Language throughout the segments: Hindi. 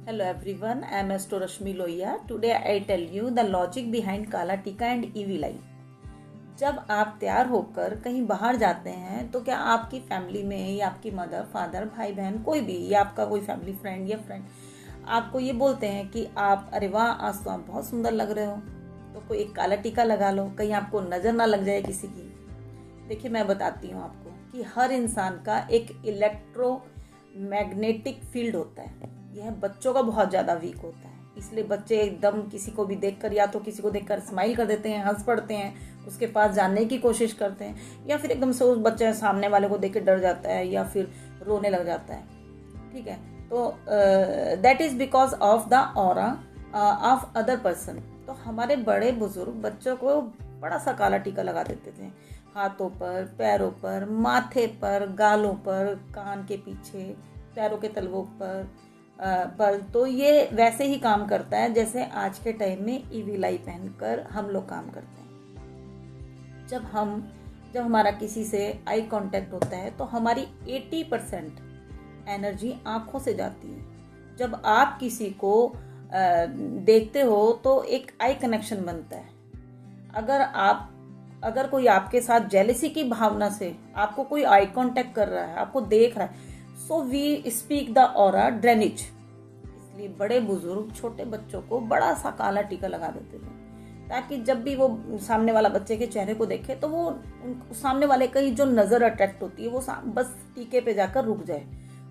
Hello everyone, I am Astro Rashmi Lohiya. Today I tell you the logic behind काला टीका and evil eye. जब आप तैयार होकर कहीं बाहर जाते हैं तो क्या आपकी फैमिली में या आपकी मदर फादर भाई बहन कोई भी या आपका कोई फैमिली फ्रेंड या फ्रेंड आपको ये बोलते हैं कि आप अरे वाह आज तो आप बहुत सुंदर लग रहे हो, तो कोई एक काला टीका लगा लो, कहीं आपको नज़र ना लग जाए किसी की। देखिए मैं बताती हूँ आपको कि हर इंसान का एक इलेक्ट्रोमैग्नेटिक फील्ड होता है। यह बच्चों का बहुत ज़्यादा वीक होता है, इसलिए बच्चे एकदम किसी को भी देखकर या तो किसी को देखकर स्माइल कर देते हैं, हंस पड़ते हैं, उसके पास जानने की कोशिश करते हैं, या फिर एकदम से उस बच्चे सामने वाले को देख के डर जाता है या फिर रोने लग जाता है। ठीक है, तो that is because of the aura of other person. तो हमारे बड़े बुजुर्ग बच्चों को बड़ा सा काला टीका लगा देते थे, हाथों पर, पैरों पर, माथे पर, गालों पर, कान के पीछे, पैरों के तलवों पर। तो ये वैसे ही काम करता है जैसे आज के टाइम में ईवी लाई पहनकर हम लोग काम करते हैं। जब हमारा किसी से आई कांटेक्ट होता है तो हमारी 80% एनर्जी आंखों से जाती है। जब आप किसी को देखते हो तो एक आई कनेक्शन बनता है। अगर कोई आपके साथ जेलसी की भावना से आपको कोई आई कांटेक्ट कर रहा है, आपको देख रहा है, so we speak the aura drainage. इसलिए बड़े बुजुर्ग छोटे बच्चों को बड़ा सा काला टीका लगा देते थे, ताकि जब भी वो सामने वाला बच्चे के चेहरे को देखे तो वो सामने वाले की जो नज़र अट्रैक्ट होती है वो बस टीके पे जाकर रुक जाए।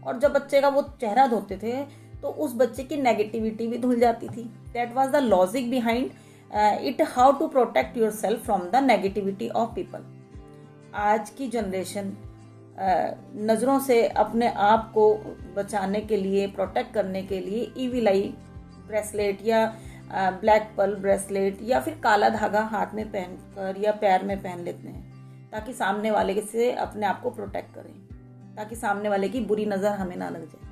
और जब बच्चे का वो चेहरा धोते थे तो उस बच्चे की नेगेटिविटी भी धुल जाती थी। That was the logic behind it, how to protect yourself from the negativity of people. आज की जनरेशन नज़रों से अपने आप को बचाने के लिए, प्रोटेक्ट करने के लिए ईविल आई ब्रेसलेट या ब्लैक पर्ल ब्रेसलेट या फिर काला धागा हाथ में पहनकर या पैर में पहन लेते हैं, ताकि सामने वाले से अपने आप को प्रोटेक्ट करें, ताकि सामने वाले की बुरी नज़र हमें ना लग जाए।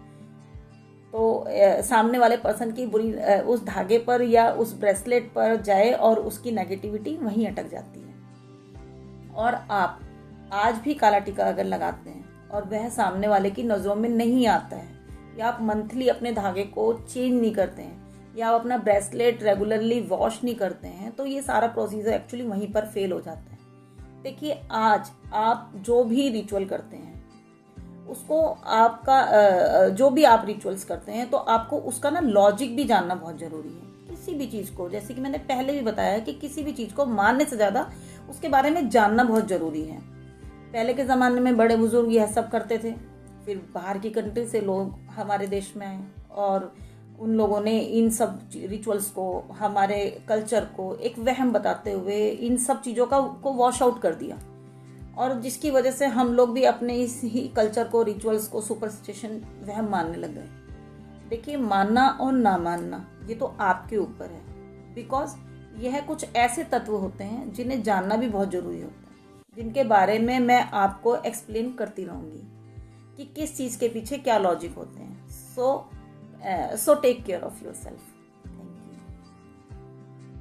तो सामने वाले पर्सन की बुरी उस धागे पर या उस ब्रेसलेट पर जाए और उसकी नेगेटिविटी वहीं अटक जाती है। और आप आज भी काला टीका अगर लगाते हैं और वह सामने वाले की नज़रों में नहीं आता है, या आप मंथली अपने धागे को चेंज नहीं करते हैं, या आप अपना ब्रेसलेट रेगुलरली वॉश नहीं करते हैं, तो ये सारा प्रोसीजर एक्चुअली वहीं पर फेल हो जाता है। देखिए आज आप जो भी रिचुअल करते हैं उसको आपका जो भी आप रिचुअल्स करते हैं तो आपको उसका ना लॉजिक भी जानना बहुत ज़रूरी है। किसी भी चीज़ को, जैसे कि मैंने पहले भी बताया कि किसी भी चीज़ को मानने से ज़्यादा उसके बारे में जानना बहुत ज़रूरी है। पहले के ज़माने में बड़े बुजुर्ग यह सब करते थे, फिर बाहर की कंट्री से लोग हमारे देश में आए और उन लोगों ने इन सब रिचुअल्स को, हमारे कल्चर को एक वहम बताते हुए इन सब चीज़ों को वॉश आउट कर दिया, और जिसकी वजह से हम लोग भी अपने इस ही कल्चर को, रिचुअल्स को सुपरस्टिशन वहम मानने लग गए। देखिए मानना और ना मानना ये तो आपके ऊपर है, बिकॉज यह कुछ ऐसे तत्व होते हैं जिन्हें जानना भी बहुत ज़रूरी होता है, जिनके बारे में मैं आपको एक्सप्लेन करती रहूँगी कि किस चीज़ के पीछे क्या लॉजिक होते हैं। So take care of your self.